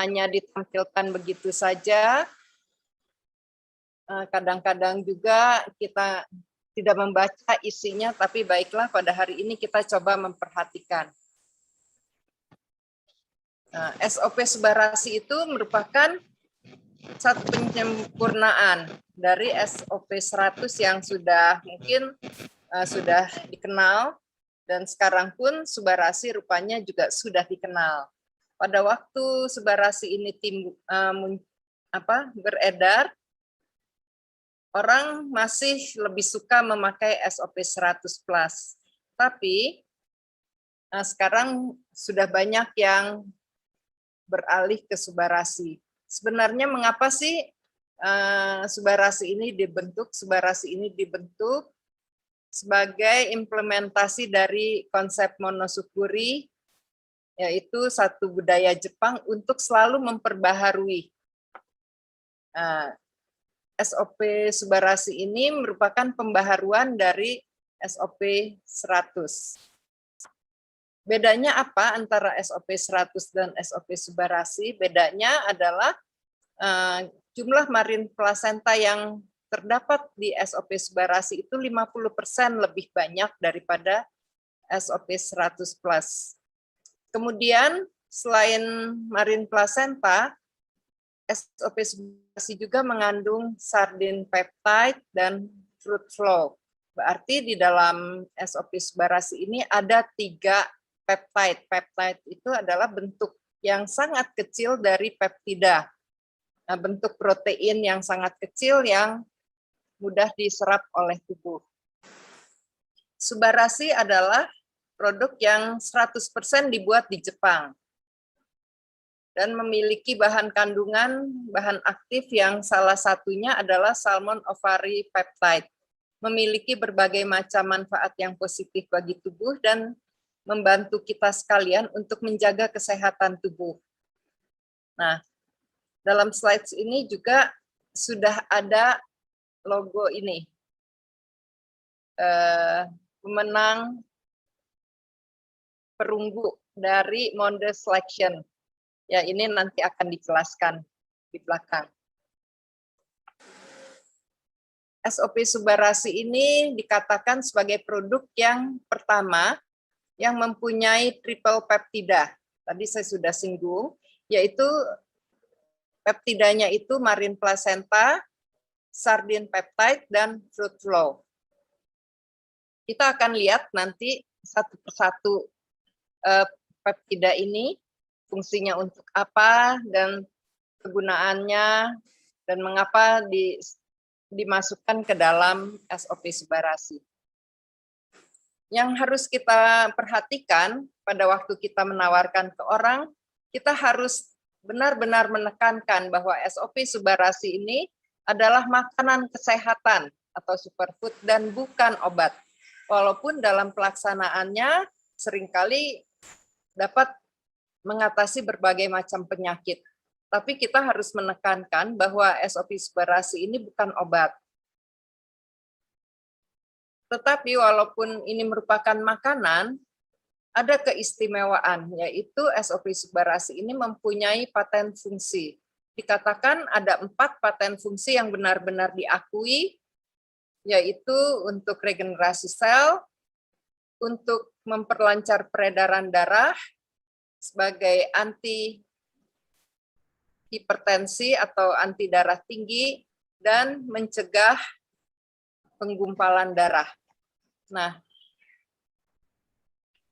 hanya ditampilkan begitu saja. Kadang-kadang juga kita tidak membaca isinya, tapi baiklah pada hari ini kita coba memperhatikan. SOP Subarasi itu merupakan satu penyempurnaan dari SOP 100 yang sudah mungkin sudah dikenal, dan sekarang pun Subarasi rupanya juga sudah dikenal. Pada waktu Subarasi ini beredar, orang masih lebih suka memakai SOP 100+. Tapi sekarang sudah banyak yang beralih ke Subarasi. Sebenarnya mengapa sih Subarasi ini dibentuk? Subarasi ini dibentuk sebagai implementasi dari konsep monosukuri, yaitu satu budaya Jepang untuk selalu memperbaharui. SOP Subarasi ini merupakan pembaharuan dari SOP 100. Bedanya apa antara SOP 100 dan SOP Subarasi? Bedanya adalah jumlah marin plasenta yang terdapat di SOP Subarasi itu 50% lebih banyak daripada SOP 100+. Kemudian selain marin plasenta, SOP Subarasi juga mengandung sardine peptide dan fruit flow. Berarti di dalam SOP Subarasi ini ada 3 peptide. Peptide itu adalah bentuk yang sangat kecil dari peptida. Bentuk protein yang sangat kecil yang mudah diserap oleh tubuh. Subarasi adalah produk yang 100% dibuat di Jepang dan memiliki bahan kandungan, bahan aktif yang salah satunya adalah salmon ovary peptide. Memiliki berbagai macam manfaat yang positif bagi tubuh dan membantu kita sekalian untuk menjaga kesehatan tubuh. Nah, dalam slides ini juga sudah ada logo ini. Pemenang perunggu dari Monde Selection. Ya, ini nanti akan dijelaskan di belakang. SOP Subarasi ini dikatakan sebagai produk yang pertama yang mempunyai triple peptida. Tadi saya sudah singgung, yaitu peptidanya itu marin placenta, sardine peptide, dan fruit flow. Kita akan lihat nanti satu persatu peptida ini, fungsinya untuk apa, dan kegunaannya, dan mengapa dimasukkan ke dalam SOP Subarasi. Yang harus kita perhatikan pada waktu kita menawarkan ke orang, kita harus benar-benar menekankan bahwa SOP Subarasi ini adalah makanan kesehatan atau superfood dan bukan obat. Walaupun dalam pelaksanaannya seringkali dapat mengatasi berbagai macam penyakit. Tapi kita harus menekankan bahwa SOP Subarasi ini bukan obat. Tetapi walaupun ini merupakan makanan, ada keistimewaan, yaitu SOP Subarasi ini mempunyai paten fungsi. Dikatakan ada 4 paten fungsi yang benar-benar diakui, yaitu untuk regenerasi sel, untuk memperlancar peredaran darah, sebagai anti hipertensi atau anti darah tinggi, dan mencegah penggumpalan darah. Nah,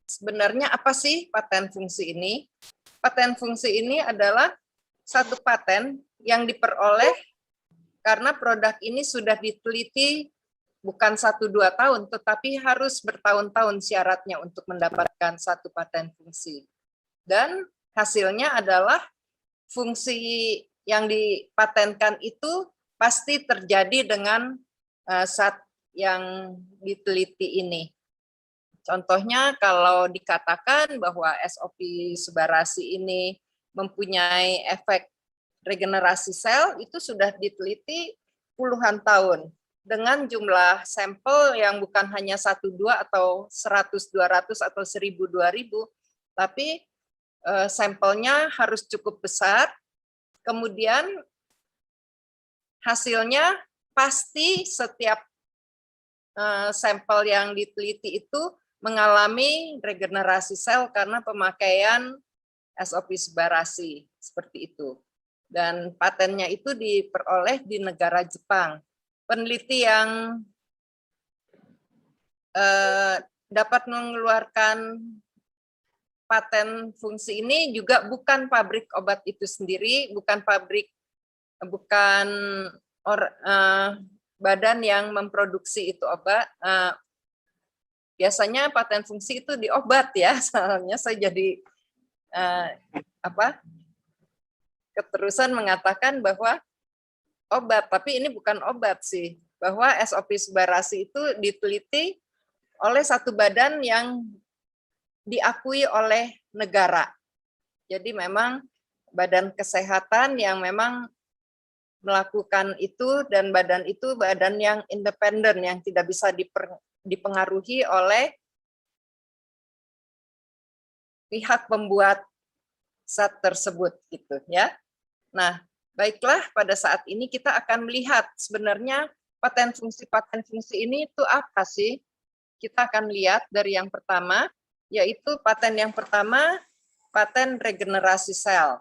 sebenarnya apa sih paten fungsi ini? Paten fungsi ini adalah satu paten yang diperoleh karena produk ini sudah diteliti bukan 1-2 tahun, tetapi harus bertahun-tahun syaratnya untuk mendapatkan satu paten fungsi. Dan hasilnya adalah fungsi yang dipatenkan itu pasti terjadi dengan zat yang diteliti ini. Contohnya kalau dikatakan bahwa SOP Subarasi ini mempunyai efek regenerasi sel, itu sudah diteliti puluhan tahun dengan jumlah sampel yang bukan hanya 1-2 atau 100-200 atau 1000-2000, tapi sampelnya harus cukup besar kemudian hasilnya pasti setiap sampel yang diteliti itu mengalami regenerasi sel karena pemakaian SOP Subarashi, seperti itu. Dan patennya itu diperoleh di negara Jepang. Peneliti yang dapat mengeluarkan paten fungsi ini juga bukan pabrik obat itu sendiri, bukan badan yang memproduksi itu obat. Biasanya paten fungsi itu di obat ya, soalnya saya jadi keterusan mengatakan bahwa obat, tapi ini bukan obat sih, bahwa SOP Subarashi itu diteliti oleh satu badan yang diakui oleh negara. Jadi memang badan kesehatan yang memang melakukan itu, dan badan itu badan yang independen, yang tidak bisa dipengaruhi oleh pihak pembuat zat tersebut gitu ya. Nah, baiklah, pada saat ini kita akan melihat sebenarnya paten fungsi ini itu apa sih? Kita akan lihat dari yang pertama, yaitu paten yang pertama, paten regenerasi sel.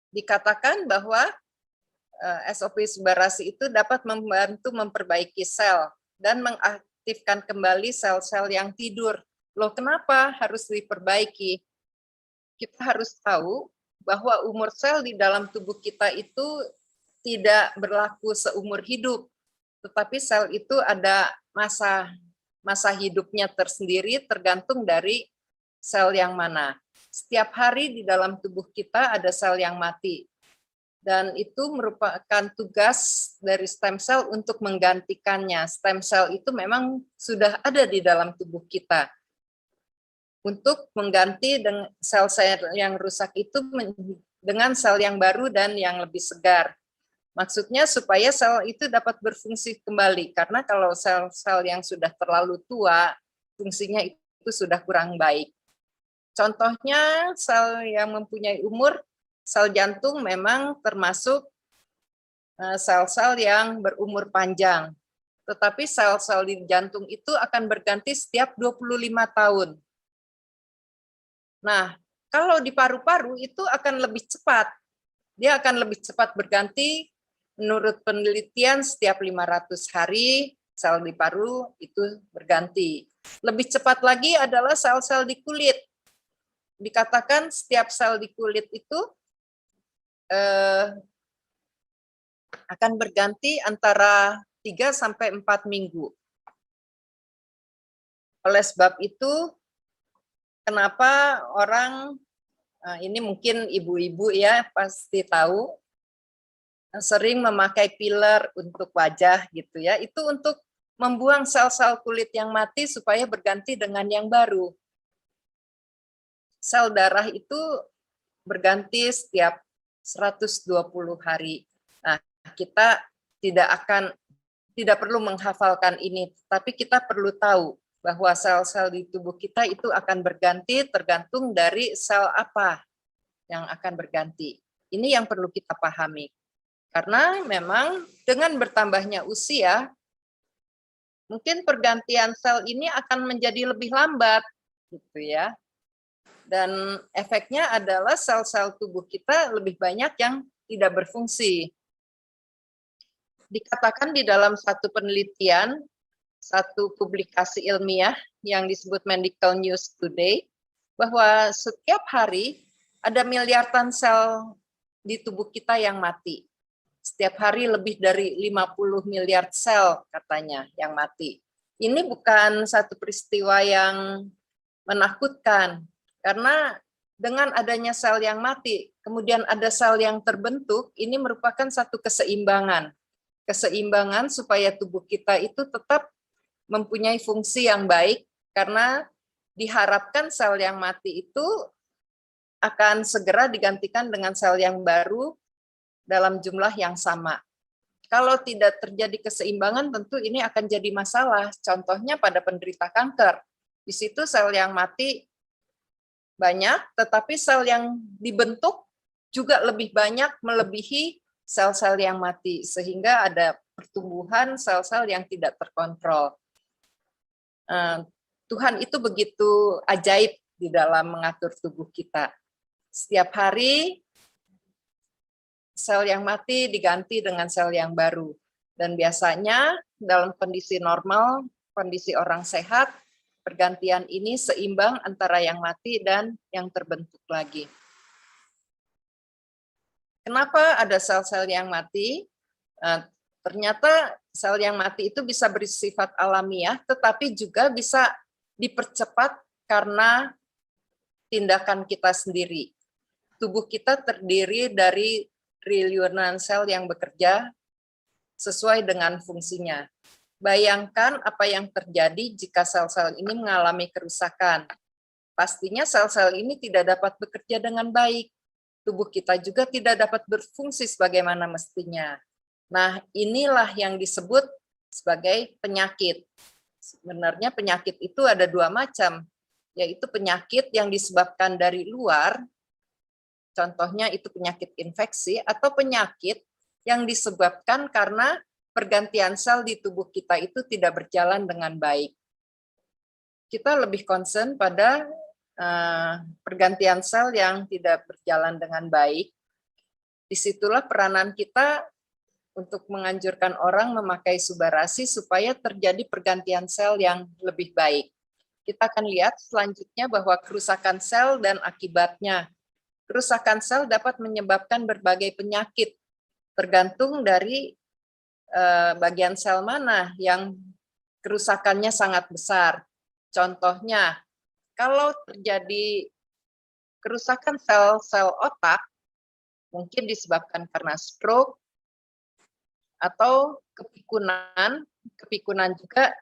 Dikatakan bahwa SOP Subarashi itu dapat membantu memperbaiki sel dan mengaktifkan kembali sel-sel yang tidur. Loh, kenapa harus diperbaiki? Kita harus tahu bahwa umur sel di dalam tubuh kita itu tidak berlaku seumur hidup, tetapi sel itu ada masa hidupnya tersendiri, tergantung dari sel yang mana. Setiap hari di dalam tubuh kita ada sel yang mati, dan itu merupakan tugas dari stem cell untuk menggantikannya. Stem cell itu memang sudah ada di dalam tubuh kita untuk mengganti sel-sel yang rusak itu dengan sel yang baru dan yang lebih segar. Maksudnya supaya sel itu dapat berfungsi kembali, karena kalau sel-sel yang sudah terlalu tua, fungsinya itu sudah kurang baik. Contohnya sel yang mempunyai umur, sel jantung memang termasuk sel-sel yang berumur panjang. Tetapi sel-sel di jantung itu akan berganti setiap 25 tahun. Nah, kalau di paru-paru itu akan lebih cepat. Dia akan lebih cepat berganti. Menurut penelitian, setiap 500 hari sel di paru itu berganti. Lebih cepat lagi adalah sel-sel di kulit. Dikatakan setiap sel di kulit itu akan berganti antara 3 sampai 4 minggu. Oleh sebab itu, kenapa orang, ini mungkin ibu-ibu ya pasti tahu, sering memakai filler untuk wajah gitu ya, itu untuk membuang sel-sel kulit yang mati supaya berganti dengan yang baru. Sel darah itu berganti setiap 120 hari. Nah, kita tidak perlu menghafalkan ini, tapi kita perlu tahu bahwa sel-sel di tubuh kita itu akan berganti tergantung dari sel apa yang akan berganti. Ini yang perlu kita pahami. Karena memang dengan bertambahnya usia, mungkin pergantian sel ini akan menjadi lebih lambat, gitu ya. Dan efeknya adalah sel-sel tubuh kita lebih banyak yang tidak berfungsi. Dikatakan di dalam satu penelitian, satu publikasi ilmiah yang disebut Medical News Today, bahwa setiap hari ada miliaran sel di tubuh kita yang mati. Setiap hari lebih dari 50 miliar sel katanya yang mati. Ini bukan satu peristiwa yang menakutkan, karena dengan adanya sel yang mati, kemudian ada sel yang terbentuk, ini merupakan satu keseimbangan. Keseimbangan supaya tubuh kita itu tetap mempunyai fungsi yang baik, karena diharapkan sel yang mati itu akan segera digantikan dengan sel yang baru dalam jumlah yang sama. Kalau tidak terjadi keseimbangan, tentu ini akan jadi masalah. Contohnya pada penderita kanker. Di situ sel yang mati banyak, tetapi sel yang dibentuk juga lebih banyak melebihi sel-sel yang mati, sehingga ada pertumbuhan sel-sel yang tidak terkontrol. Tuhan itu begitu ajaib di dalam mengatur tubuh kita. Setiap hari, sel yang mati diganti dengan sel yang baru. Dan biasanya dalam kondisi normal, kondisi orang sehat, pergantian ini seimbang antara yang mati dan yang terbentuk lagi. Kenapa ada sel-sel yang mati? Ternyata sel yang mati itu bisa bersifat alamiah, tetapi juga bisa dipercepat karena tindakan kita sendiri. Tubuh kita terdiri dari triliunan sel yang bekerja sesuai dengan fungsinya. Bayangkan apa yang terjadi jika sel-sel ini mengalami kerusakan. Pastinya sel-sel ini tidak dapat bekerja dengan baik. Tubuh kita juga tidak dapat berfungsi sebagaimana mestinya. Nah, inilah yang disebut sebagai penyakit. Sebenarnya penyakit itu ada dua macam, yaitu penyakit yang disebabkan dari luar, contohnya itu penyakit infeksi, atau penyakit yang disebabkan karena pergantian sel di tubuh kita itu tidak berjalan dengan baik. Kita lebih concern pada pergantian sel yang tidak berjalan dengan baik. Disitulah peranan kita untuk menganjurkan orang memakai Subarasi supaya terjadi pergantian sel yang lebih baik. Kita akan lihat selanjutnya bahwa kerusakan sel dan akibatnya. Kerusakan sel dapat menyebabkan berbagai penyakit, tergantung dari bagian sel mana yang kerusakannya sangat besar. Contohnya, kalau terjadi kerusakan sel-sel otak, mungkin disebabkan karena stroke, atau kepikunan. Kepikunan juga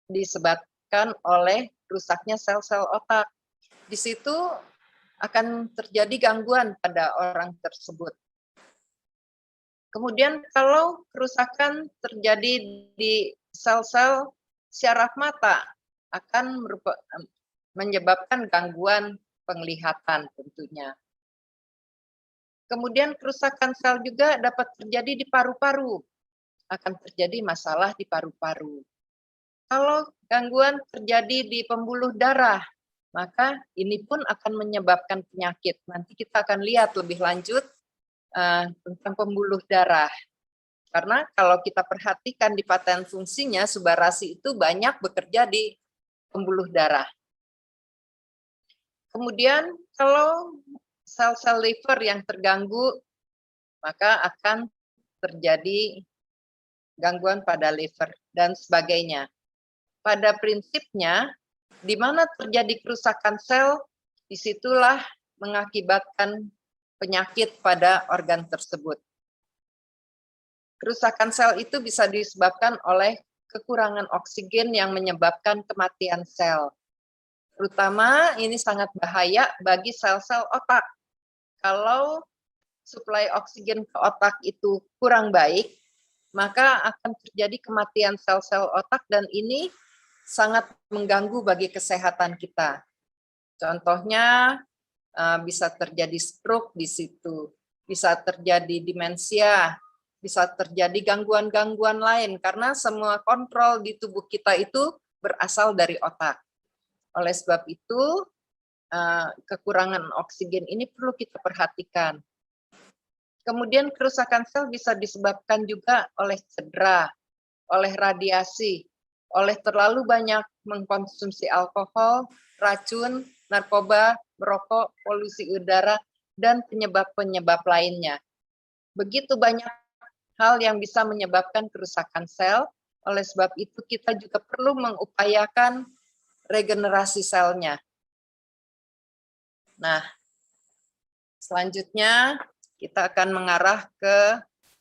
disebabkan oleh rusaknya sel-sel otak. Di situ akan terjadi gangguan pada orang tersebut. Kemudian kalau kerusakan terjadi di sel-sel syaraf mata, akan menyebabkan gangguan penglihatan tentunya. Kemudian kerusakan sel juga dapat terjadi di paru-paru, akan terjadi masalah di paru-paru. Kalau gangguan terjadi di pembuluh darah, maka ini pun akan menyebabkan penyakit. Nanti kita akan lihat lebih lanjut tentang pembuluh darah. Karena kalau kita perhatikan di paten fungsinya, Subarasi itu banyak bekerja di pembuluh darah. Kemudian kalau sel-sel liver yang terganggu, maka akan terjadi gangguan pada liver dan sebagainya. Pada prinsipnya, di mana terjadi kerusakan sel, disitulah mengakibatkan penyakit pada organ tersebut. Kerusakan sel itu bisa disebabkan oleh kekurangan oksigen yang menyebabkan kematian sel. Terutama ini sangat bahaya bagi sel-sel otak. Kalau suplai oksigen ke otak itu kurang baik, maka akan terjadi kematian sel-sel otak dan ini sangat mengganggu bagi kesehatan kita. Contohnya bisa terjadi stroke di situ, bisa terjadi demensia, bisa terjadi gangguan-gangguan lain karena semua kontrol di tubuh kita itu berasal dari otak. Oleh sebab itu, kekurangan oksigen ini perlu kita perhatikan. Kemudian kerusakan sel bisa disebabkan juga oleh cedera, oleh radiasi, oleh terlalu banyak mengkonsumsi alkohol, racun, narkoba, merokok, polusi udara, dan penyebab-penyebab lainnya. Begitu banyak hal yang bisa menyebabkan kerusakan sel, oleh sebab itu kita juga perlu mengupayakan regenerasi selnya. Nah, selanjutnya kita akan mengarah ke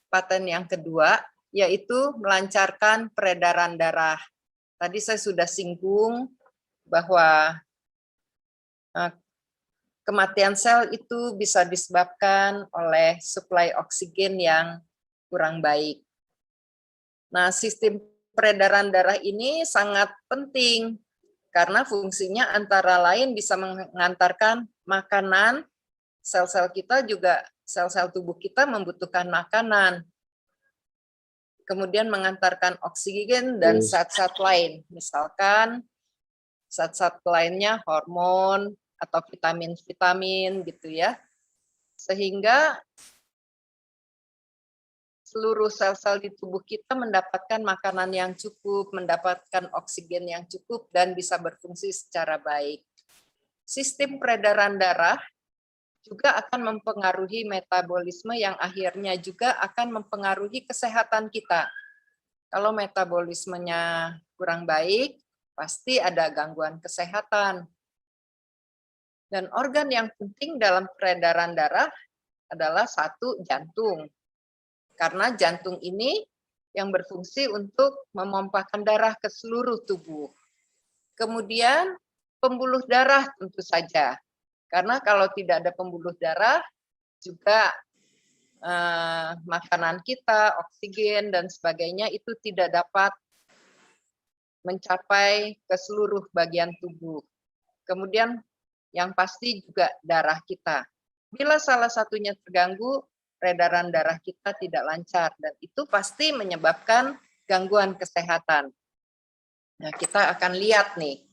paten yang kedua, yaitu melancarkan peredaran darah. Tadi saya sudah singgung bahwa kematian sel itu bisa disebabkan oleh suplai oksigen yang kurang baik. Nah, sistem peredaran darah ini sangat penting karena fungsinya antara lain bisa mengantarkan makanan, sel-sel kita juga sel-sel tubuh kita membutuhkan makanan, kemudian mengantarkan oksigen dan zat-zat lain, misalkan zat-zat lainnya hormon atau vitamin-vitamin gitu ya, sehingga seluruh sel-sel di tubuh kita mendapatkan makanan yang cukup, mendapatkan oksigen yang cukup, dan bisa berfungsi secara baik. Sistem peredaran darah juga akan mempengaruhi metabolisme yang akhirnya juga akan mempengaruhi kesehatan kita. Kalau metabolismenya kurang baik, pasti ada gangguan kesehatan. Dan organ yang penting dalam peredaran darah adalah satu, jantung. Karena jantung ini yang berfungsi untuk memompakan darah ke seluruh tubuh. Kemudian pembuluh darah tentu saja. Karena kalau tidak ada pembuluh darah, juga makanan kita, oksigen, dan sebagainya itu tidak dapat mencapai ke seluruh bagian tubuh. Kemudian yang pasti juga darah kita. Bila salah satunya terganggu, peredaran darah kita tidak lancar, dan itu pasti menyebabkan gangguan kesehatan. Nah, kita akan lihat nih,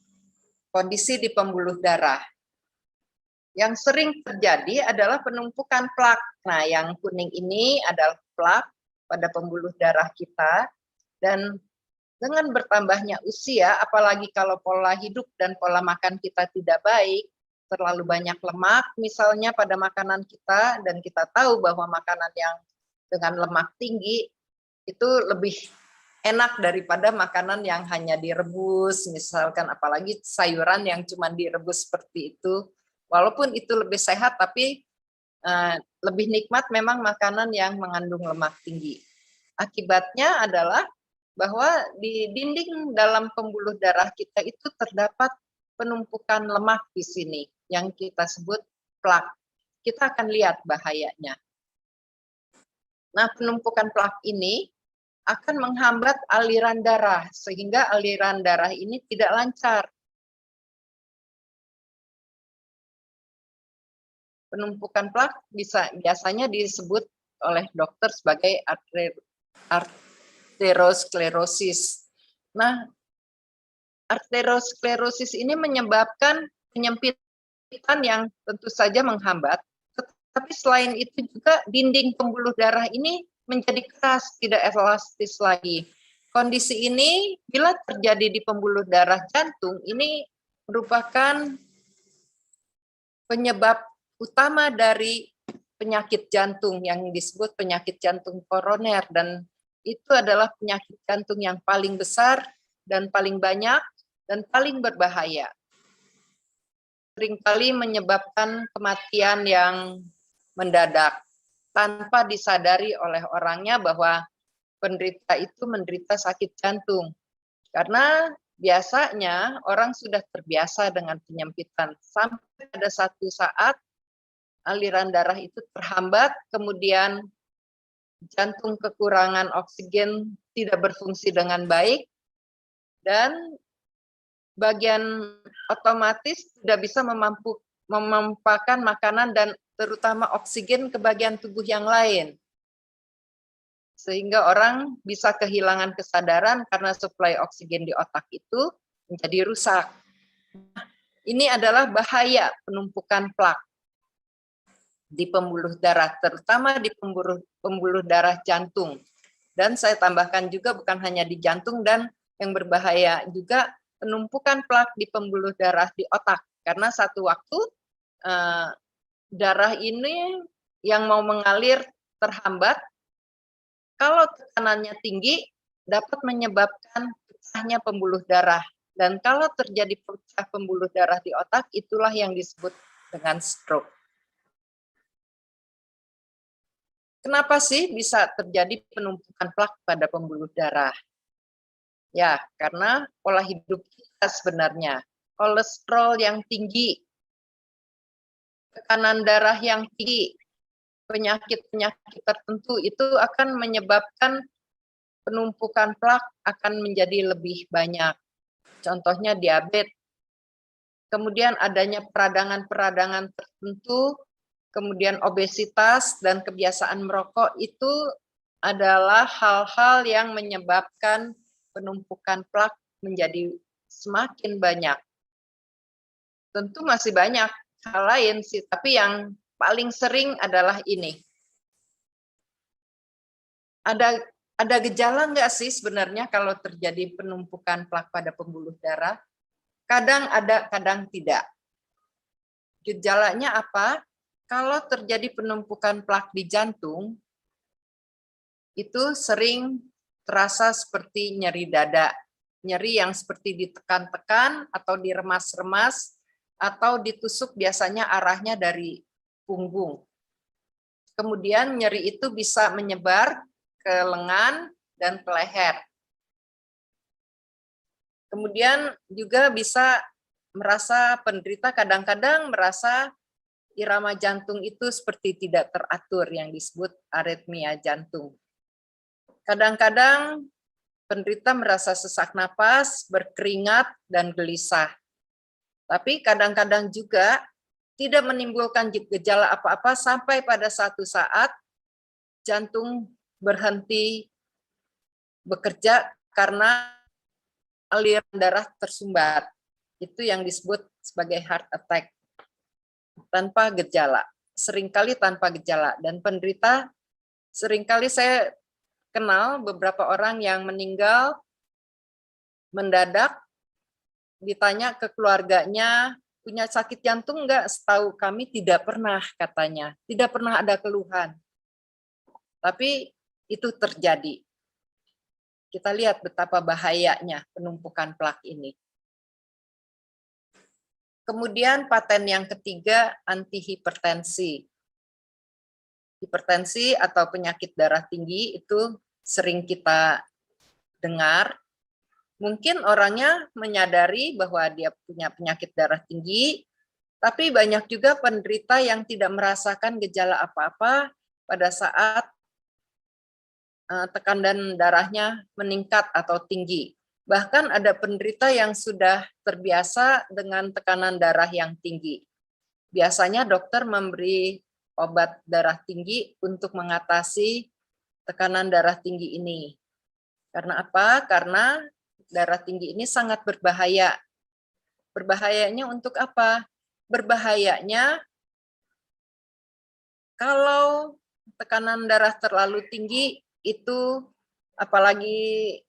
kondisi di pembuluh darah. Yang sering terjadi adalah penumpukan plak. Nah, yang kuning ini adalah plak pada pembuluh darah kita, dan dengan bertambahnya usia, apalagi kalau pola hidup dan pola makan kita tidak baik, terlalu banyak lemak misalnya pada makanan kita, dan kita tahu bahwa makanan yang dengan lemak tinggi itu lebih enak daripada makanan yang hanya direbus, misalkan apalagi sayuran yang cuma direbus seperti itu. Walaupun itu lebih sehat, tapi lebih nikmat memang makanan yang mengandung lemak tinggi. Akibatnya adalah bahwa di dinding dalam pembuluh darah kita itu terdapat penumpukan lemak di sini, yang kita sebut plak. Kita akan lihat bahayanya. Nah, penumpukan plak ini akan menghambat aliran darah, sehingga aliran darah ini tidak lancar. Penumpukan plak biasanya disebut oleh dokter sebagai arteriosklerosis. Nah, arteriosklerosis ini menyebabkan penyempitan yang tentu saja menghambat, tetapi selain itu juga dinding pembuluh darah ini menjadi keras, tidak elastis lagi. Kondisi ini bila terjadi di pembuluh darah jantung, ini merupakan penyebab utama dari penyakit jantung yang disebut penyakit jantung koroner, dan itu adalah penyakit jantung yang paling besar dan paling banyak dan paling berbahaya. Seringkali menyebabkan kematian yang mendadak tanpa disadari oleh orangnya bahwa penderita itu menderita sakit jantung. Karena biasanya orang sudah terbiasa dengan penyempitan, sampai pada satu saat aliran darah itu terhambat, kemudian jantung kekurangan oksigen, tidak berfungsi dengan baik, dan bagian otomatis tidak bisa memompakan makanan dan terutama oksigen ke bagian tubuh yang lain. Sehingga orang bisa kehilangan kesadaran karena suplai oksigen di otak itu menjadi rusak. Ini adalah bahaya penumpukan plak di pembuluh darah, terutama di pembuluh darah jantung. Dan saya tambahkan juga bukan hanya di jantung, dan yang berbahaya juga penumpukan plak di pembuluh darah di otak. Karena satu waktu darah ini yang mau mengalir terhambat, kalau tekanannya tinggi dapat menyebabkan pecahnya pembuluh darah. Dan kalau terjadi pecah pembuluh darah di otak, itulah yang disebut dengan stroke. Kenapa sih bisa terjadi penumpukan plak pada pembuluh darah? Ya, karena pola hidup kita sebenarnya. Kolesterol yang tinggi, tekanan darah yang tinggi, penyakit-penyakit tertentu itu akan menyebabkan penumpukan plak akan menjadi lebih banyak. Contohnya diabetes. Kemudian adanya peradangan-peradangan tertentu kemudian obesitas dan kebiasaan merokok itu adalah hal-hal yang menyebabkan penumpukan plak menjadi semakin banyak. Tentu masih banyak hal lain sih, tapi yang paling sering adalah ini. Ada gejala nggak sih sebenarnya kalau terjadi penumpukan plak pada pembuluh darah? Kadang ada, kadang tidak. Gejalanya apa? Kalau terjadi penumpukan plak di jantung, itu sering terasa seperti nyeri dada. Nyeri yang seperti ditekan-tekan atau diremas-remas atau ditusuk, biasanya arahnya dari punggung. Kemudian nyeri itu bisa menyebar ke lengan dan ke leher. Kemudian juga bisa merasa penderita kadang-kadang merasa irama jantung itu seperti tidak teratur, yang disebut aritmia jantung. Kadang-kadang penderita merasa sesak napas, berkeringat, dan gelisah. Tapi kadang-kadang juga tidak menimbulkan gejala apa-apa sampai pada satu saat jantung berhenti bekerja karena aliran darah tersumbat. Itu yang disebut sebagai heart attack. Tanpa gejala, seringkali tanpa gejala. Dan penderita, seringkali saya kenal beberapa orang yang meninggal mendadak, ditanya ke keluarganya, punya sakit jantung enggak? Setahu kami tidak pernah, katanya. Tidak pernah ada keluhan. Tapi itu terjadi. Kita lihat betapa bahayanya penumpukan plak ini. Kemudian paten yang ketiga, antihipertensi. Hipertensi atau penyakit darah tinggi itu sering kita dengar. Mungkin orangnya menyadari bahwa dia punya penyakit darah tinggi, tapi banyak juga penderita yang tidak merasakan gejala apa-apa pada saat tekanan darahnya meningkat atau tinggi. Bahkan ada penderita yang sudah terbiasa dengan tekanan darah yang tinggi. Biasanya dokter memberi obat darah tinggi untuk mengatasi tekanan darah tinggi ini. Karena apa? Karena darah tinggi ini sangat berbahaya. Berbahayanya untuk apa? Berbahayanya kalau tekanan darah terlalu tinggi itu, apalagi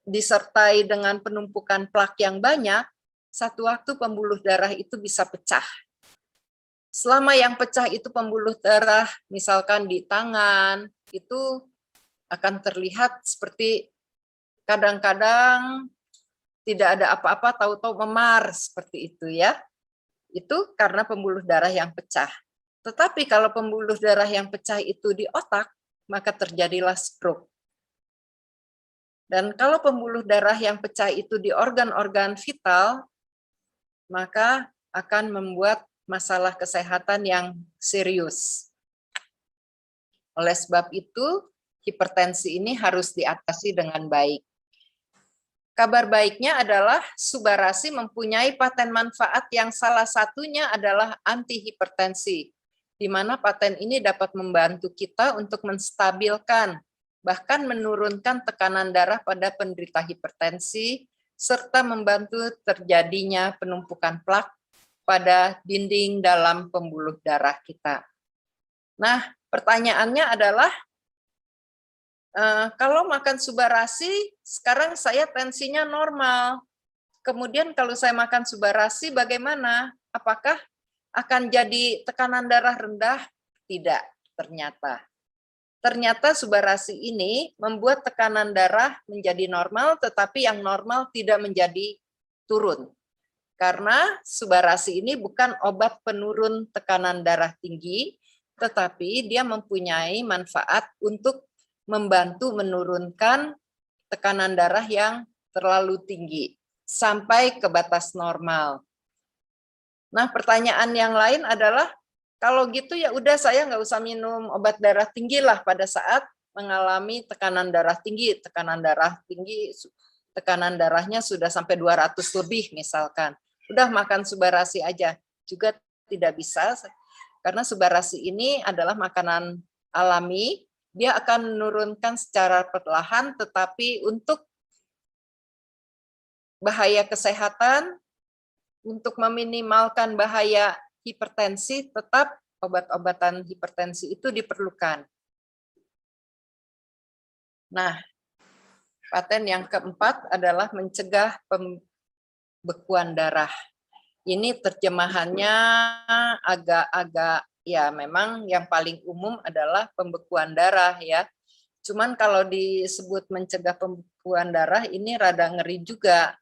disertai dengan penumpukan plak yang banyak, satu waktu pembuluh darah itu bisa pecah. Selama yang pecah itu pembuluh darah, misalkan di tangan, itu akan terlihat seperti kadang-kadang tidak ada apa-apa, tahu-tahu memar seperti itu ya. Itu karena pembuluh darah yang pecah. Tetapi kalau pembuluh darah yang pecah itu di otak, maka terjadilah stroke. Dan kalau pembuluh darah yang pecah itu di organ-organ vital, maka akan membuat masalah kesehatan yang serius. Oleh sebab itu, hipertensi ini harus diatasi dengan baik. Kabar baiknya adalah Subarasi mempunyai paten manfaat yang salah satunya adalah antihipertensi, di mana paten ini dapat membantu kita untuk menstabilkan, bahkan menurunkan tekanan darah pada penderita hipertensi, serta membantu terjadinya penumpukan plak pada dinding dalam pembuluh darah kita. Nah, pertanyaannya adalah, kalau makan Subarasi, sekarang saya tensinya normal. Kemudian kalau saya makan Subarasi, bagaimana? Apakah akan jadi tekanan darah rendah? Tidak, ternyata. Ternyata Subarasi ini membuat tekanan darah menjadi normal, tetapi yang normal tidak menjadi turun. Karena Subarasi ini bukan obat penurun tekanan darah tinggi, tetapi dia mempunyai manfaat untuk membantu menurunkan tekanan darah yang terlalu tinggi sampai ke batas normal. Nah, pertanyaan yang lain adalah, kalau gitu ya udah saya nggak usah minum obat darah tinggi lah pada saat mengalami tekanan darah tinggi, tekanan darahnya sudah sampai 200 lebih misalkan. Udah makan Subarasi aja, juga tidak bisa. Karena subarasi ini adalah makanan alami, dia akan menurunkan secara perlahan, tetapi untuk bahaya kesehatan, untuk meminimalkan bahaya hipertensi, tetap obat-obatan hipertensi itu diperlukan. Nah, paten yang keempat adalah mencegah pembekuan darah. Ini terjemahannya agak-agak, ya memang yang paling umum adalah pembekuan darah ya. Cuman kalau disebut mencegah pembekuan darah ini rada ngeri juga.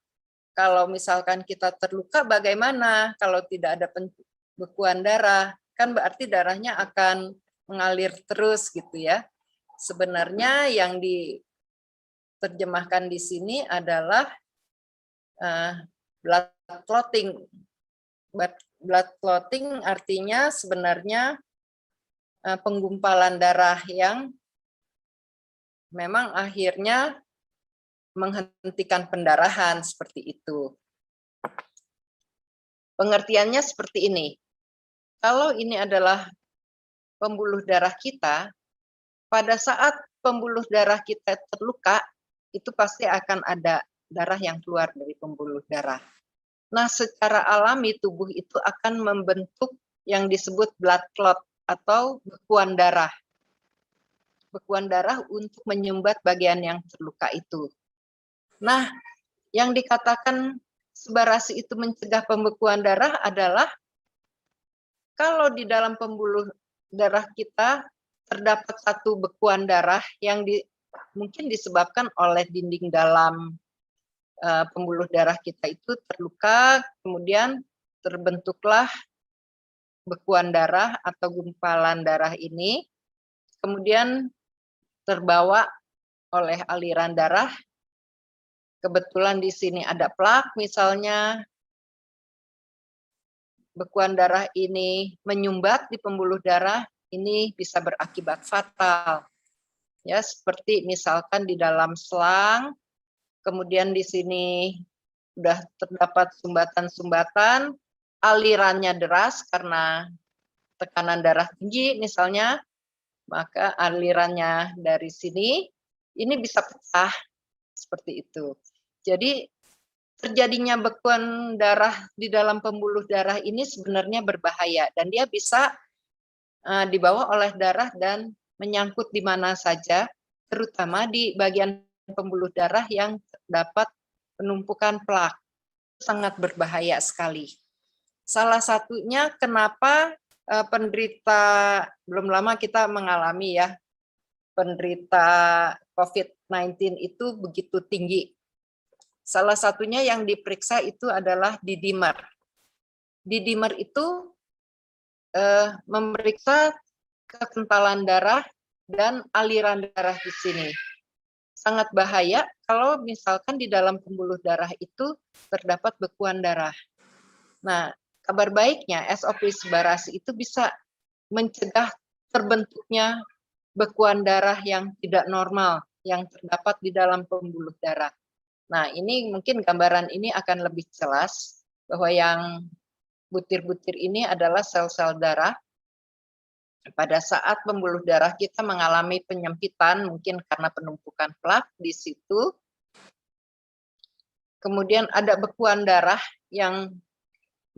Kalau misalkan kita terluka bagaimana kalau tidak ada pembekuan darah? Kan berarti darahnya akan mengalir terus gitu ya. Sebenarnya yang diterjemahkan di sini adalah blood clotting. Blood clotting artinya sebenarnya penggumpalan darah yang memang akhirnya menghentikan pendarahan seperti itu. Pengertiannya seperti ini. Kalau ini adalah pembuluh darah kita, pada saat pembuluh darah kita terluka, itu pasti akan ada darah yang keluar dari pembuluh darah. Nah, secara alami tubuh itu akan membentuk yang disebut blood clot atau bekuan darah. Bekuan darah untuk menyumbat bagian yang terluka itu. Nah, yang dikatakan subarasi itu mencegah pembekuan darah adalah kalau di dalam pembuluh darah kita terdapat satu bekuan darah yang mungkin disebabkan oleh dinding dalam pembuluh darah kita itu terluka, kemudian terbentuklah bekuan darah atau gumpalan darah ini, kemudian terbawa oleh aliran darah. Kebetulan di sini ada plak, misalnya bekuan darah ini menyumbat di pembuluh darah, ini bisa berakibat fatal. Ya, seperti misalkan di dalam selang, kemudian di sini sudah terdapat sumbatan-sumbatan, alirannya deras karena tekanan darah tinggi misalnya, maka alirannya dari sini, ini bisa pecah, seperti itu. Jadi terjadinya bekuan darah di dalam pembuluh darah ini sebenarnya berbahaya, dan dia bisa dibawa oleh darah dan menyangkut di mana saja, terutama di bagian pembuluh darah yang terdapat penumpukan plak. Sangat berbahaya sekali. Salah satunya kenapa penderita, belum lama kita mengalami ya, penderita COVID-19 itu begitu tinggi. Salah satunya yang diperiksa itu adalah D-dimer. D-dimer itu memeriksa kekentalan darah dan aliran darah di sini. Sangat bahaya kalau misalkan di dalam pembuluh darah itu terdapat bekuan darah. Nah, kabar baiknya SOP subarasi itu bisa mencegah terbentuknya bekuan darah yang tidak normal yang terdapat di dalam pembuluh darah. Nah, ini mungkin gambaran ini akan lebih jelas bahwa yang butir-butir ini adalah sel-sel darah. Pada saat pembuluh darah kita mengalami penyempitan, mungkin karena penumpukan plak di situ, kemudian ada bekuan darah yang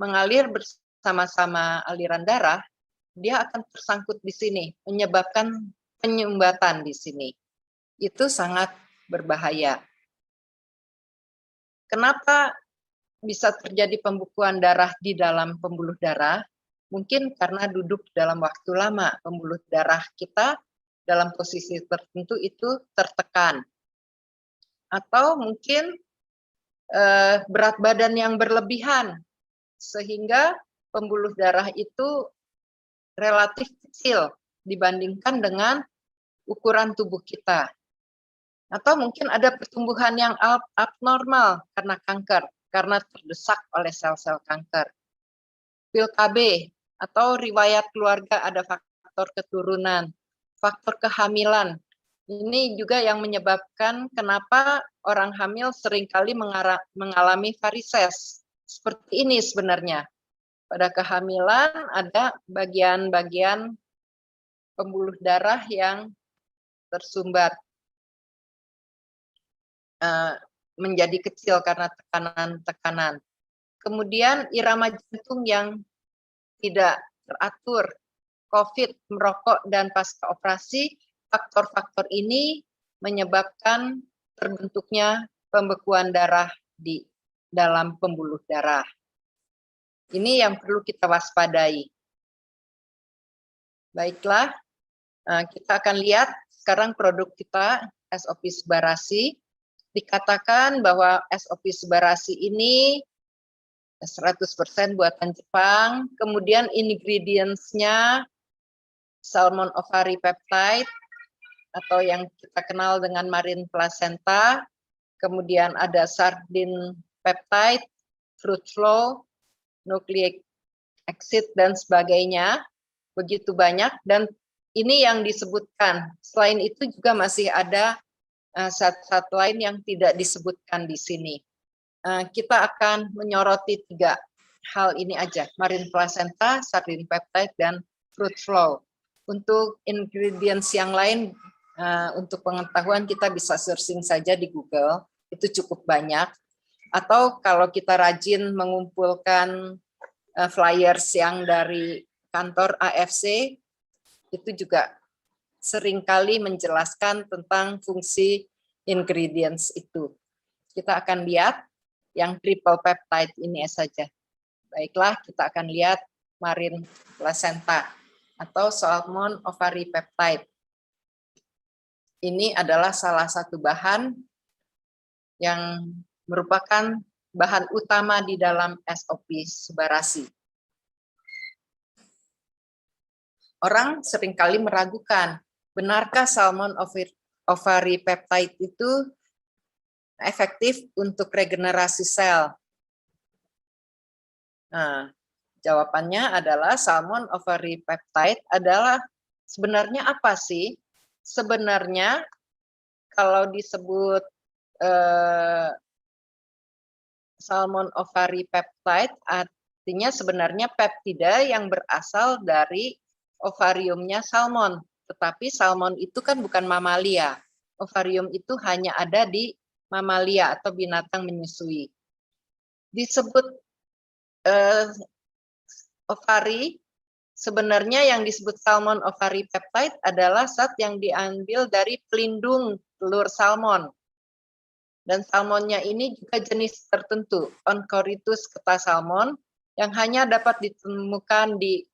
mengalir bersama-sama aliran darah, dia akan tersangkut di sini, menyebabkan penyumbatan di sini. Itu sangat berbahaya. Kenapa bisa terjadi pembekuan darah di dalam pembuluh darah? Mungkin karena duduk dalam waktu lama, pembuluh darah kita dalam posisi tertentu itu tertekan. Atau mungkin berat badan yang berlebihan, sehingga pembuluh darah itu relatif kecil dibandingkan dengan ukuran tubuh kita. Atau mungkin ada pertumbuhan yang abnormal karena kanker, karena terdesak oleh sel-sel kanker. Pil KB atau riwayat keluarga ada faktor keturunan, faktor kehamilan. Ini juga yang menyebabkan kenapa orang hamil seringkali mengalami varises. Seperti ini sebenarnya. Pada kehamilan ada bagian-bagian pembuluh darah yang tersumbat, menjadi kecil karena tekanan-tekanan. Kemudian irama jantung yang tidak teratur, COVID, merokok, dan pasca operasi, faktor-faktor ini menyebabkan terbentuknya pembekuan darah di dalam pembuluh darah. Ini yang perlu kita waspadai. Baiklah, kita akan lihat sekarang produk kita, SOP Subarasi. Dikatakan bahwa SOP Subarasi ini 100% buatan Jepang, kemudian ingredients-nya salmon ovary peptide, atau yang kita kenal dengan marine placenta, kemudian ada sardine peptide, fruit flow, nucleic acid, dan sebagainya. Begitu banyak, dan ini yang disebutkan. Selain itu juga masih ada zat-zat lain yang tidak disebutkan di sini. Kita akan menyoroti 3 hal ini aja, marine placenta, sardine peptide, dan fruit flow. Untuk ingredients yang lain, untuk pengetahuan kita bisa searching saja di Google, itu cukup banyak. Atau kalau kita rajin mengumpulkan flyers yang dari kantor AFC, itu juga seringkali menjelaskan tentang fungsi ingredients itu. Kita akan lihat yang triple peptide ini saja. Baiklah, kita akan lihat marine placenta atau salmon ovary peptide. Ini adalah salah satu bahan yang merupakan bahan utama di dalam SOP Subarasi. Orang seringkali meragukan, benarkah salmon ovary peptide itu efektif untuk regenerasi sel? Nah, jawabannya adalah salmon ovary peptide adalah sebenarnya apa sih? Sebenarnya kalau disebut salmon ovary peptide artinya sebenarnya peptida yang berasal dari ovariumnya salmon. Tetapi salmon itu kan bukan mamalia. Ovarium itu hanya ada di mamalia atau binatang menyusui. Disebut ovary, sebenarnya yang disebut salmon ovary peptide adalah zat yang diambil dari pelindung telur salmon. Dan salmonnya ini juga jenis tertentu, Oncorhynchus ketasalmon, yang hanya dapat ditemukan di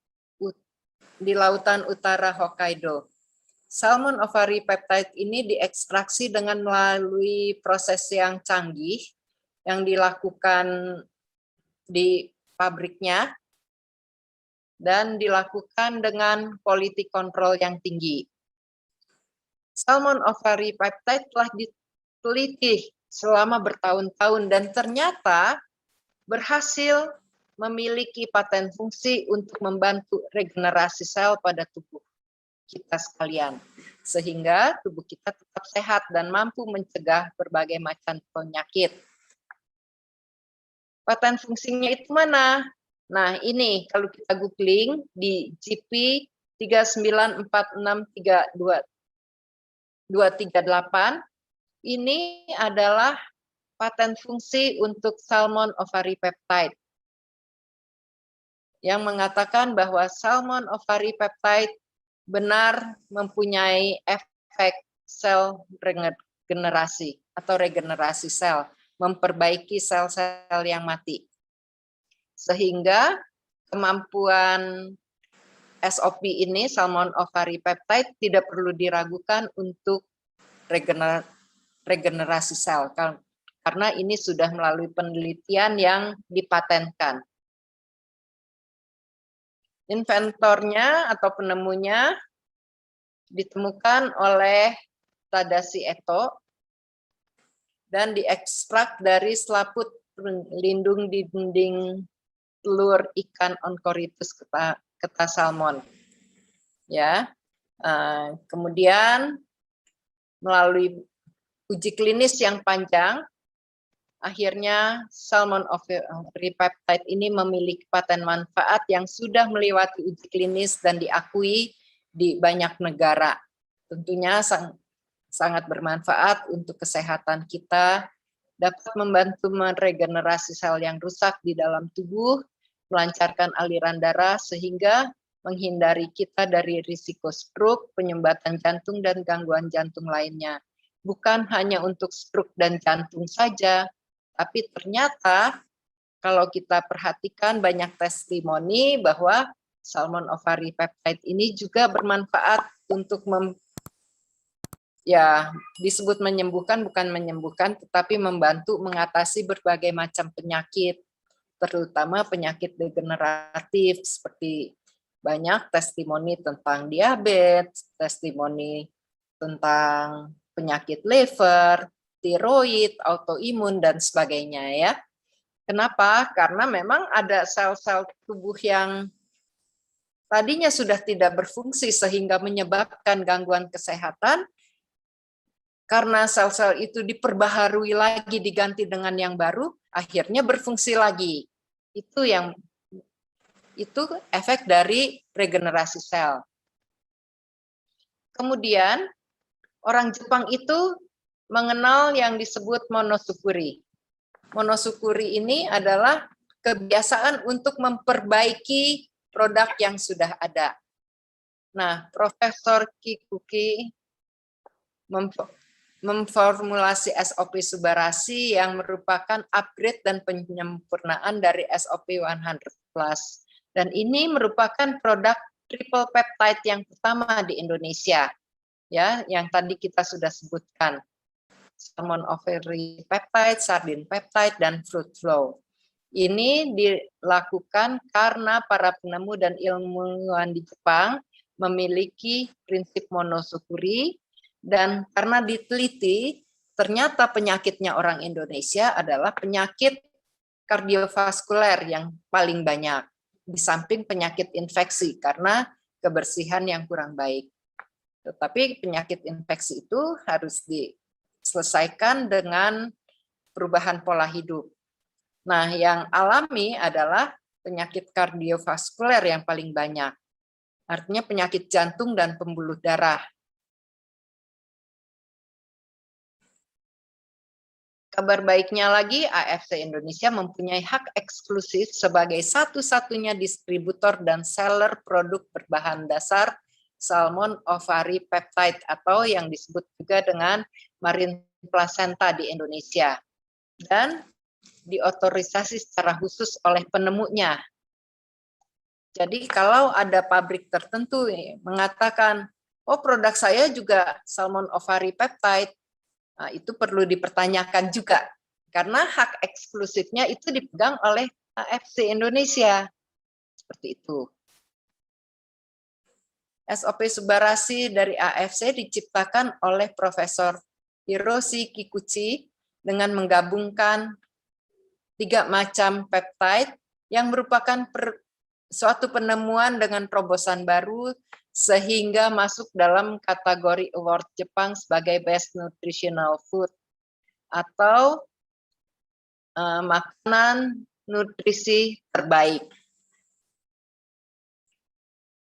lautan utara Hokkaido. Salmon ovary peptide ini diekstraksi dengan melalui proses yang canggih yang dilakukan di pabriknya dan dilakukan dengan quality control yang tinggi. Salmon ovary peptide telah diteliti selama bertahun-tahun dan ternyata berhasil memiliki paten fungsi untuk membantu regenerasi sel pada tubuh kita sekalian, sehingga tubuh kita tetap sehat dan mampu mencegah berbagai macam penyakit. Paten fungsinya itu mana? Nah, ini kalau kita googling di GP 394632238, ini adalah paten fungsi untuk salmon ovary peptide yang mengatakan bahwa salmon ovary peptide benar mempunyai efek sel regenerasi atau regenerasi sel, memperbaiki sel-sel yang mati. Sehingga kemampuan SOP ini, salmon ovary peptide, tidak perlu diragukan untuk regenerasi sel, karena ini sudah melalui penelitian yang dipatenkan. Inventornya atau penemunya ditemukan oleh Tadashi Eto dan diekstrak dari selaput pelindung di dinding telur ikan Oncorhynchus ketasalmon. Ya, kemudian melalui uji klinis yang panjang, akhirnya salmon ovary peptide ini memiliki paten manfaat yang sudah melewati uji klinis dan diakui di banyak negara. Tentunya sangat bermanfaat untuk kesehatan kita, dapat membantu meregenerasi sel yang rusak di dalam tubuh, melancarkan aliran darah sehingga menghindari kita dari risiko stroke, penyumbatan jantung, dan gangguan jantung lainnya. Bukan hanya untuk stroke dan jantung saja, tapi ternyata kalau kita perhatikan banyak testimoni bahwa salmon ovary peptide ini juga bermanfaat untuk disebut menyembuhkan, bukan menyembuhkan, tetapi membantu mengatasi berbagai macam penyakit, terutama penyakit degeneratif seperti banyak testimoni tentang diabetes, testimoni tentang penyakit liver, tiroid, autoimun, dan sebagainya ya. Kenapa? Karena memang ada sel-sel tubuh yang tadinya sudah tidak berfungsi sehingga menyebabkan gangguan kesehatan, karena sel-sel itu diperbaharui lagi, diganti dengan yang baru, akhirnya berfungsi lagi. Itu efek dari regenerasi sel. Kemudian orang Jepang itu mengenal yang disebut monosukuri. Monosukuri ini adalah kebiasaan untuk memperbaiki produk yang sudah ada. Nah, Profesor Kikuchi memformulasi SOP Subarashi yang merupakan upgrade dan penyempurnaan dari SOP 100+. Dan ini merupakan produk triple peptide yang pertama di Indonesia, ya, yang tadi kita sudah sebutkan. Salmon ovary peptide, sardine peptide, dan fruit flow. Ini dilakukan karena para penemu dan ilmuwan di Jepang memiliki prinsip monosukuri, dan karena diteliti, ternyata penyakitnya orang Indonesia adalah penyakit kardiovaskuler yang paling banyak, di samping penyakit infeksi karena kebersihan yang kurang baik. Tetapi penyakit infeksi itu harus diselesaikan dengan perubahan pola hidup. Nah, yang alami adalah penyakit kardiovaskuler yang paling banyak. Artinya penyakit jantung dan pembuluh darah. Kabar baiknya lagi, AFC Indonesia mempunyai hak eksklusif sebagai satu-satunya distributor dan seller produk berbahan dasar salmon ovary peptide atau yang disebut juga dengan marine placenta di Indonesia. Dan diotorisasi secara khusus oleh penemunya. Jadi kalau ada pabrik tertentu mengatakan, oh produk saya juga salmon ovary peptide, nah, itu perlu dipertanyakan juga, karena hak eksklusifnya itu dipegang oleh AFC Indonesia. Seperti itu. SOP Subarashi dari AFC diciptakan oleh Profesor Hiroshi Kikuchi dengan menggabungkan 3 macam peptide yang merupakan suatu penemuan dengan terobosan baru sehingga masuk dalam kategori award Jepang sebagai Best Nutritional Food atau makanan nutrisi terbaik.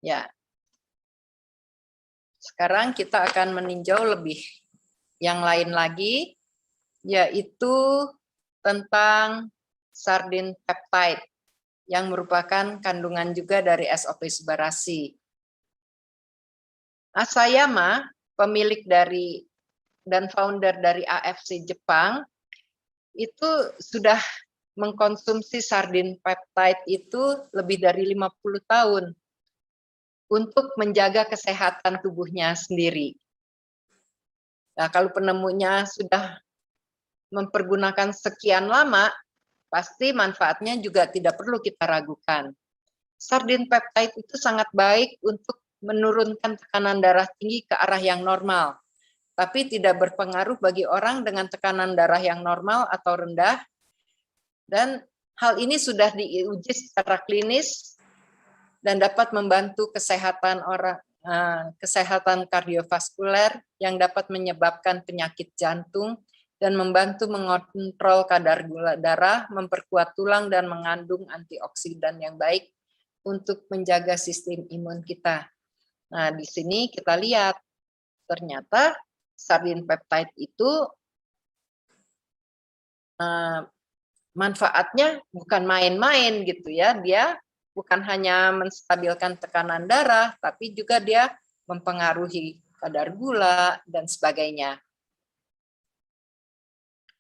Ya. Sekarang kita akan meninjau lebih yang lain lagi, yaitu tentang sardine peptide yang merupakan kandungan juga dari SOP Subarashi. Asayama, pemilik dari dan founder dari AFC Jepang, itu sudah mengkonsumsi sardine peptide itu lebih dari 50 tahun untuk menjaga kesehatan tubuhnya sendiri. Nah, kalau penemunya sudah mempergunakan sekian lama, pasti manfaatnya juga tidak perlu kita ragukan. Sardine peptide itu sangat baik untuk menurunkan tekanan darah tinggi ke arah yang normal, tapi tidak berpengaruh bagi orang dengan tekanan darah yang normal atau rendah, dan hal ini sudah diuji secara klinis dan dapat membantu kesehatan kesehatan kardiovaskuler yang dapat menyebabkan penyakit jantung dan membantu mengontrol kadar gula darah, memperkuat tulang, dan mengandung antioksidan yang baik untuk menjaga sistem imun kita. Nah, di sini kita lihat, ternyata sardin peptide itu manfaatnya bukan main-main gitu ya, dia bukan hanya menstabilkan tekanan darah, tapi juga dia mempengaruhi kadar gula dan sebagainya.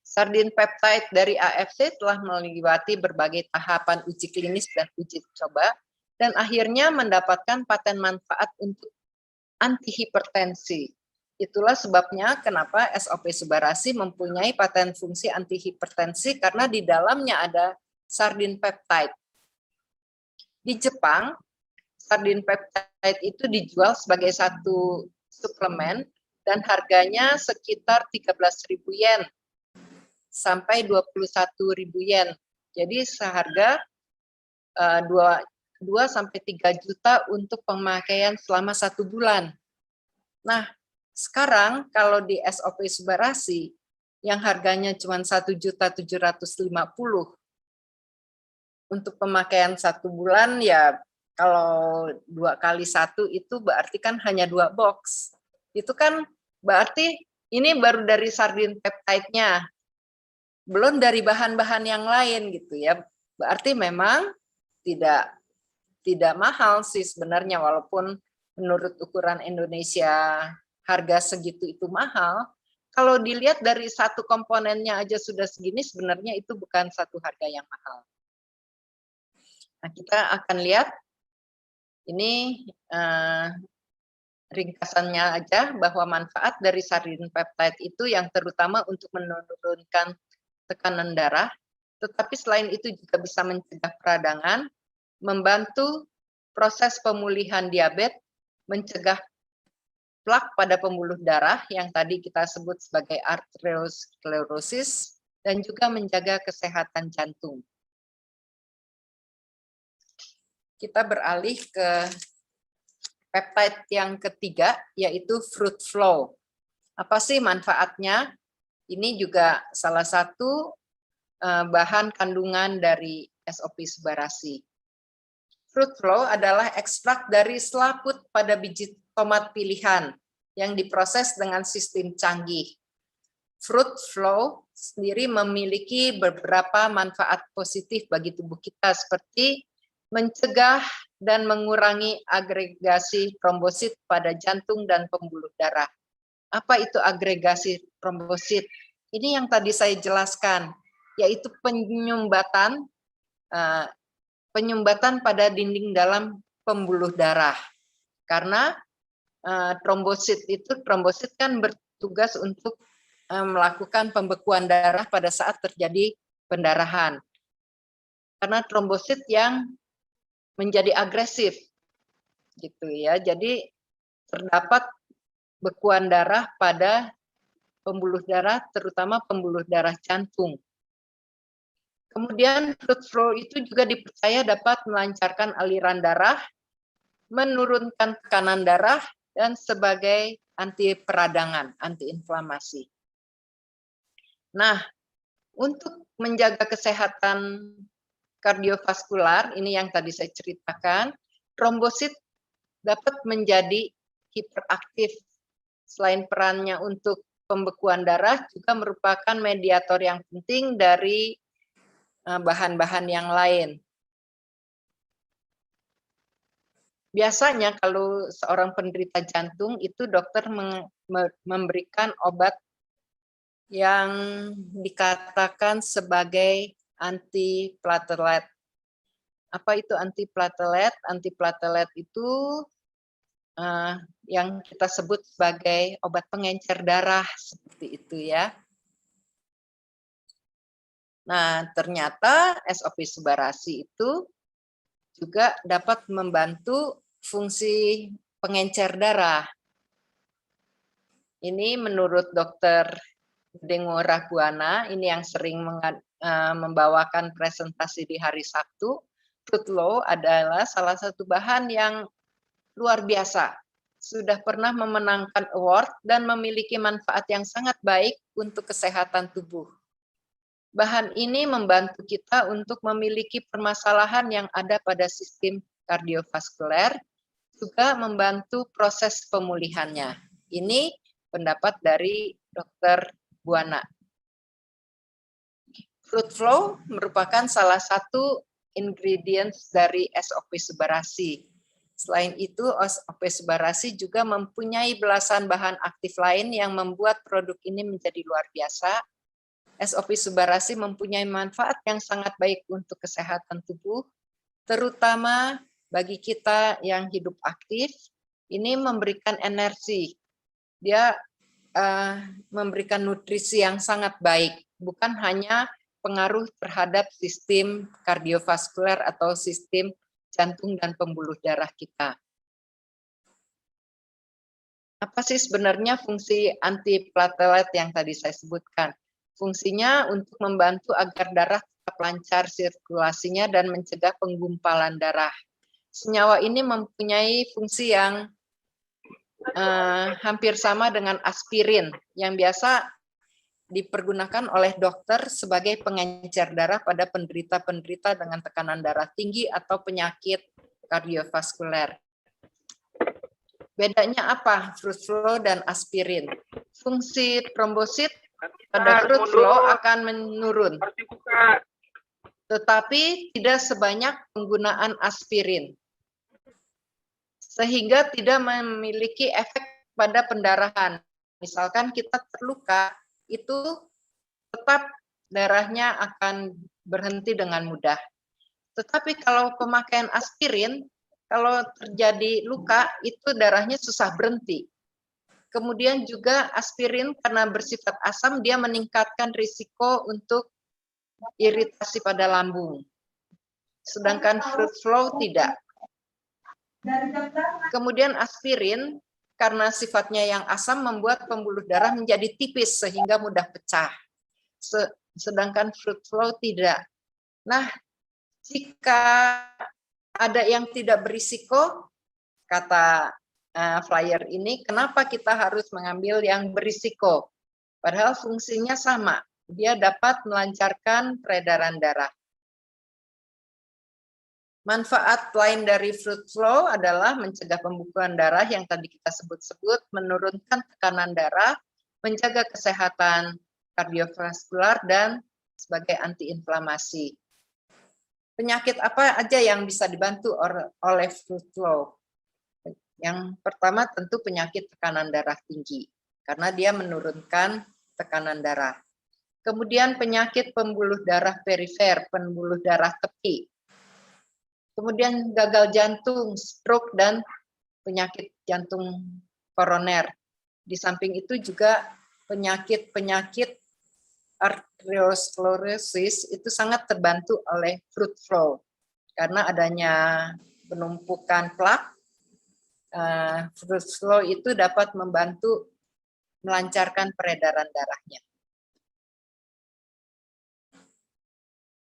Sardin peptide dari AFC telah melewati berbagai tahapan uji klinis dan uji coba, dan akhirnya mendapatkan paten manfaat untuk antihipertensi. Itulah sebabnya kenapa SOP Subarasi mempunyai paten fungsi antihipertensi, karena di dalamnya ada sardin peptide. Di Jepang, sardin peptide itu dijual sebagai satu suplemen dan harganya sekitar 13.000 yen sampai 21.000 yen. Jadi seharga 2 sampai 3 juta untuk pemakaian selama 1 bulan. Nah, sekarang kalau di SOP Subarasi yang harganya cuma 1.750.000 untuk pemakaian 1 bulan, ya kalau 2 kali 1 itu berarti kan hanya 2 box. Itu kan berarti ini baru dari sardin peptide-nya, belum dari bahan-bahan yang lain gitu ya. Berarti memang tidak mahal sih sebenarnya, walaupun menurut ukuran Indonesia harga segitu itu mahal. Kalau dilihat dari satu komponennya aja sudah segini, sebenarnya itu bukan satu harga yang mahal. Nah, kita akan lihat ini ringkasannya aja, bahwa manfaat dari sardin peptide itu yang terutama untuk menurunkan tekanan darah, tetapi selain itu juga bisa mencegah peradangan, membantu proses pemulihan diabetes, mencegah plak pada pembuluh darah yang tadi kita sebut sebagai arteriosklerosis, dan juga menjaga kesehatan jantung. Kita beralih ke peptide yang ketiga, yaitu fruit flow. Apa sih manfaatnya? Ini juga salah satu bahan kandungan dari SOP Subarasi. Fruit flow adalah ekstrak dari selaput pada biji tomat pilihan yang diproses dengan sistem canggih. Fruit flow sendiri memiliki beberapa manfaat positif bagi tubuh kita, seperti mencegah dan mengurangi agregasi trombosit pada jantung dan pembuluh darah. Apa itu agregasi trombosit? Ini yang tadi saya jelaskan, yaitu penyumbatan pada dinding dalam pembuluh darah. Karena trombosit kan bertugas untuk melakukan pembekuan darah pada saat terjadi pendarahan. Karena trombosit yang menjadi agresif, gitu ya. Jadi terdapat bekuan darah pada pembuluh darah, terutama pembuluh darah jantung. Kemudian fruit flow itu juga dipercaya dapat melancarkan aliran darah, menurunkan tekanan darah, dan sebagai anti peradangan, anti inflamasi. Nah, untuk menjaga kesehatan kardiovaskular, ini yang tadi saya ceritakan, trombosit dapat menjadi hiperaktif. Selain perannya untuk pembekuan darah, juga merupakan mediator yang penting dari bahan-bahan yang lain. Biasanya kalau seorang penderita jantung itu dokter memberikan obat yang dikatakan sebagai antiplatelet. Apa itu antiplatelet? Antiplatelet itu yang kita sebut sebagai obat pengencer darah, seperti itu ya. Nah, ternyata SOP Subarasi itu juga dapat membantu fungsi pengencer darah. Ini menurut Dr. Dengo Raguana, ini yang sering membawakan presentasi di hari Sabtu. Fruit flow adalah salah satu bahan yang luar biasa sudah pernah memenangkan award dan memiliki manfaat yang sangat baik untuk kesehatan tubuh. Bahan ini membantu kita untuk memiliki permasalahan yang ada pada sistem kardiovaskuler, juga membantu proses pemulihannya. Ini pendapat dari Dr. Buana. Fruit flow merupakan salah satu ingredients dari SOP Subarasi. Selain itu, SOP Subarasi juga mempunyai belasan bahan aktif lain yang membuat produk ini menjadi luar biasa. SOP Subarasi mempunyai manfaat yang sangat baik untuk kesehatan tubuh, terutama bagi kita yang hidup aktif. Ini memberikan energi. Dia memberikan nutrisi yang sangat baik, bukan hanya pengaruh terhadap sistem kardiovaskuler atau sistem jantung dan pembuluh darah kita. Apa sih sebenarnya fungsi antiplatelet yang tadi saya sebutkan? Fungsinya untuk membantu agar darah tetap lancar sirkulasinya dan mencegah penggumpalan darah. Senyawa ini mempunyai fungsi yang hampir sama dengan aspirin yang biasa dipergunakan oleh dokter sebagai pengencer darah pada penderita-penderita dengan tekanan darah tinggi atau penyakit kardiovaskuler. Bedanya apa fruit flow dan aspirin? Fungsi trombosit pada fruit flow akan menurun, tetapi tidak sebanyak penggunaan aspirin, sehingga tidak memiliki efek pada pendarahan. Misalkan kita terluka, itu tetap darahnya akan berhenti dengan mudah. Tetapi kalau pemakaian aspirin, kalau terjadi luka, itu darahnya susah berhenti. Kemudian juga aspirin karena bersifat asam, dia meningkatkan risiko untuk iritasi pada lambung. Sedangkan fruit flow tidak. Kemudian aspirin karena sifatnya yang asam membuat pembuluh darah menjadi tipis sehingga mudah pecah. Sedangkan fruit flow tidak. Nah, jika ada yang tidak berisiko, kata flyer ini, kenapa kita harus mengambil yang berisiko? Padahal fungsinya sama, dia dapat melancarkan peredaran darah. Manfaat lain dari fruit flow adalah mencegah pembekuan darah yang tadi kita sebut-sebut, menurunkan tekanan darah, menjaga kesehatan kardiovaskular, dan sebagai antiinflamasi. Penyakit apa aja yang bisa dibantu oleh fruit flow? Yang pertama tentu penyakit tekanan darah tinggi, karena dia menurunkan tekanan darah. Kemudian penyakit pembuluh darah perifer, pembuluh darah tepi. Kemudian gagal jantung, stroke, dan penyakit jantung koroner. Di samping itu juga penyakit-penyakit arteriosklerosis itu sangat terbantu oleh fruit flow karena adanya penumpukan plak. Fruit flow itu dapat membantu melancarkan peredaran darahnya.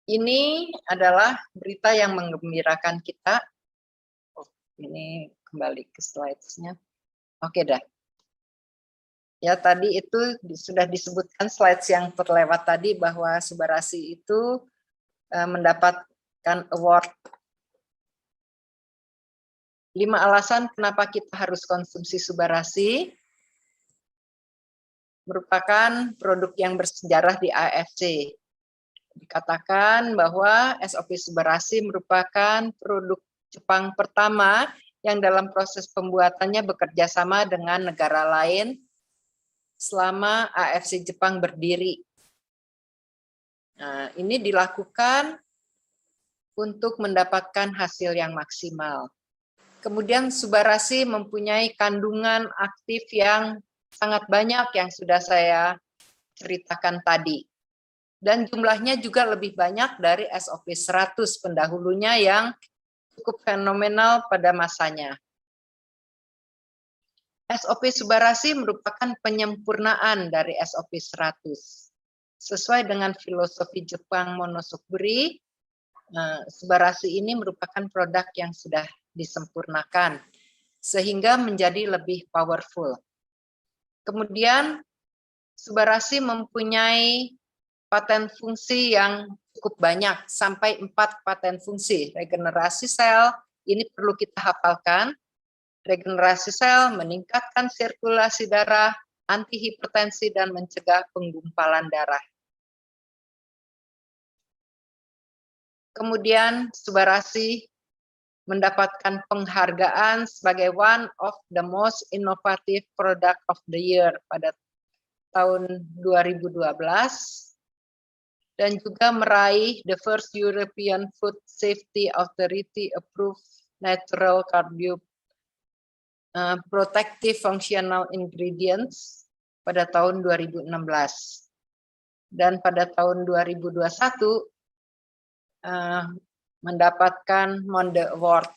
Ini adalah berita yang menggembirakan kita. Oh, ini kembali ke slides-nya. Oke dah. Ya, tadi itu sudah disebutkan slides yang terlewat tadi bahwa Subarasi itu mendapatkan award. 5 alasan kenapa kita harus konsumsi Subarasi. Merupakan produk yang bersejarah di AFC. Dikatakan bahwa SOP Subarasi merupakan produk Jepang pertama yang dalam proses pembuatannya bekerja sama dengan negara lain selama AFC Jepang berdiri. Nah, ini dilakukan untuk mendapatkan hasil yang maksimal. Kemudian Subarasi mempunyai kandungan aktif yang sangat banyak yang sudah saya ceritakan tadi. Dan jumlahnya juga lebih banyak dari SOP 100 pendahulunya yang cukup fenomenal pada masanya. SOP Subarasi merupakan penyempurnaan dari SOP 100. Sesuai dengan filosofi Jepang Monosukuri, Subarasi ini merupakan produk yang sudah disempurnakan. sehingga menjadi lebih powerful. Kemudian Subarasi mempunyai paten fungsi yang cukup banyak, sampai 4 paten fungsi. Regenerasi sel, ini perlu kita hafalkan. Regenerasi sel meningkatkan sirkulasi darah, anti hipertensi, dan mencegah penggumpalan darah. Kemudian Subarasi mendapatkan penghargaan sebagai one of the most innovative product of the year pada tahun 2012, dan juga meraih the first European Food Safety Authority approved natural cardio protective functional ingredients pada tahun 2016. Dan pada tahun 2021 mendapatkan Monde Award.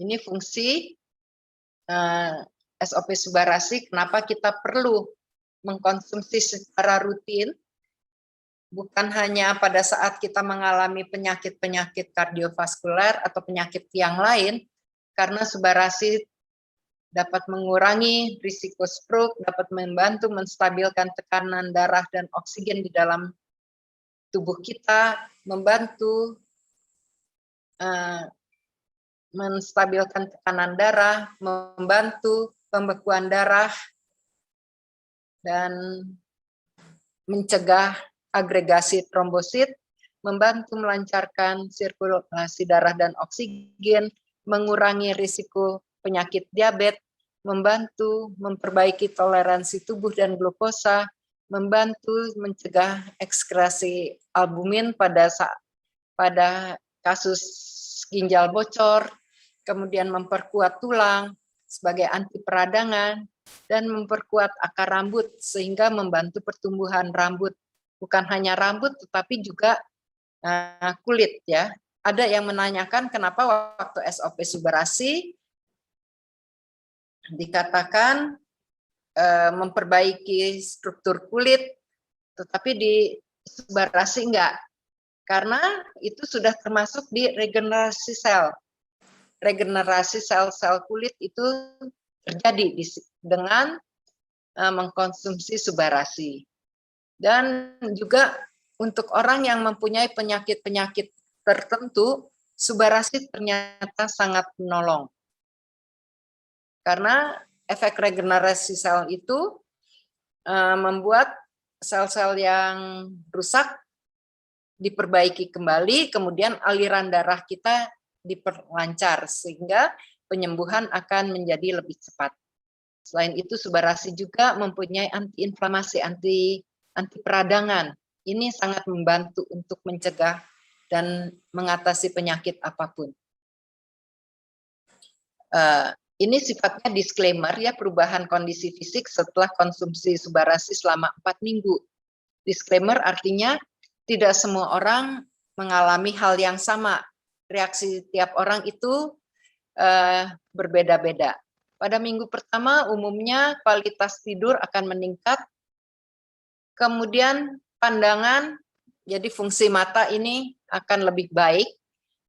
Ini fungsi SOP Subarasi, kenapa kita perlu mengkonsumsi secara rutin, bukan hanya pada saat kita mengalami penyakit-penyakit kardiovaskuler atau penyakit yang lain, karena Subarasi dapat mengurangi risiko stroke, dapat membantu menstabilkan tekanan darah dan oksigen di dalam tubuh kita, membantu menstabilkan tekanan darah, membantu pembekuan darah, dan mencegah agregasi trombosit, membantu melancarkan sirkulasi darah dan oksigen, mengurangi risiko penyakit diabetes, membantu memperbaiki toleransi tubuh dan glukosa, membantu mencegah ekskresi albumin pada kasus ginjal bocor, kemudian memperkuat tulang sebagai anti peradangan, dan memperkuat akar rambut sehingga membantu pertumbuhan rambut. Bukan hanya rambut, tetapi juga kulit ya. Ada yang menanyakan kenapa waktu SOP Subarasi dikatakan memperbaiki struktur kulit, tetapi di Subarasi enggak. Karena itu sudah termasuk di regenerasi sel. Regenerasi sel-sel kulit itu terjadi dengan mengkonsumsi Subarasi. Dan juga untuk orang yang mempunyai penyakit-penyakit tertentu, Subarasi ternyata sangat menolong. Karena efek regenerasi sel itu membuat sel-sel yang rusak diperbaiki kembali, kemudian aliran darah kita diperlancar, sehingga penyembuhan akan menjadi lebih cepat. Selain itu, Subarasi juga mempunyai anti-inflamasi, anti peradangan. Ini sangat membantu untuk mencegah dan mengatasi penyakit apapun. Ini sifatnya disclaimer ya, perubahan kondisi fisik setelah konsumsi Subarasi selama 4 minggu. Disclaimer artinya tidak semua orang mengalami hal yang sama. Reaksi tiap orang itu berbeda-beda. Pada minggu pertama umumnya kualitas tidur akan meningkat, kemudian pandangan, jadi fungsi mata ini akan lebih baik,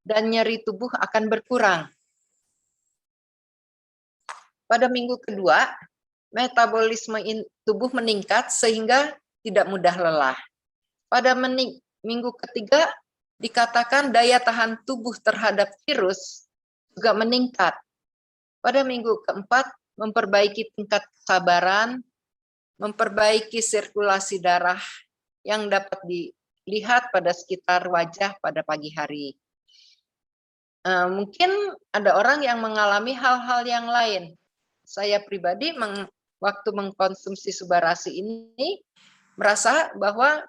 dan nyeri tubuh akan berkurang. Pada minggu kedua, metabolisme tubuh meningkat sehingga tidak mudah lelah. Pada minggu ketiga, dikatakan daya tahan tubuh terhadap virus juga meningkat. Pada minggu keempat, memperbaiki tingkat kesabaran, memperbaiki sirkulasi darah yang dapat dilihat pada sekitar wajah pada pagi hari. Mungkin ada orang yang mengalami hal-hal yang lain. Saya pribadi waktu mengkonsumsi Subarasi ini merasa bahwa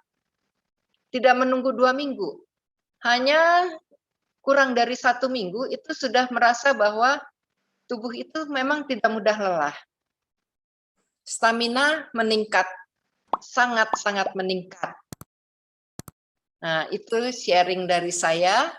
tidak menunggu 2 minggu, hanya kurang dari 1 minggu itu sudah merasa bahwa tubuh itu memang tidak mudah lelah. Stamina meningkat, sangat-sangat meningkat. Nah, itu sharing dari saya.